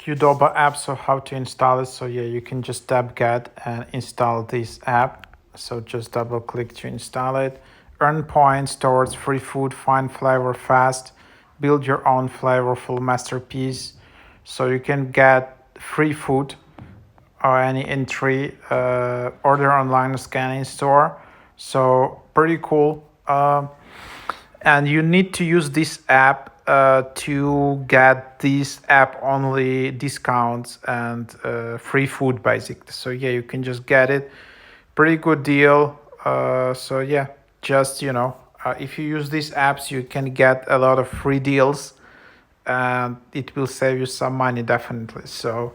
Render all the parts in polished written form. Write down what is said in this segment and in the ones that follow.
QDOBA app. So how to install it? So yeah, you can just tap get and install this app. So just double click to install it. Earn points towards free food, find flavor fast, build your own flavorful masterpiece. So you can get free food or any entry, order online, scan in store. So pretty cool. And you need to use this app to get these app only discounts and free food basically. So yeah, you can just get it. Pretty good deal. So yeah, just if you use these apps, you can get a lot of free deals, and it will save you some money definitely. So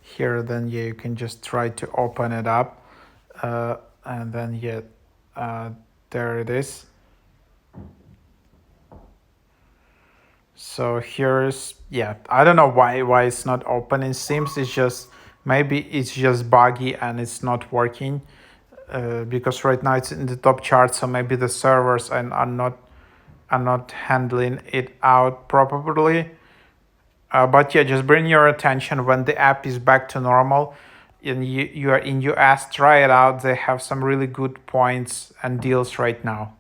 here, then yeah, you can just try to open it up, and then yeah, there it is. So here's, yeah, I don't know why it's not open. It seems it's just, maybe it's just buggy and it's not working, because right now it's in the top chart. So maybe the servers are not handling it out properly. But yeah, just bring your attention when the app is back to normal and you are in US, try it out. They have some really good points and deals right now.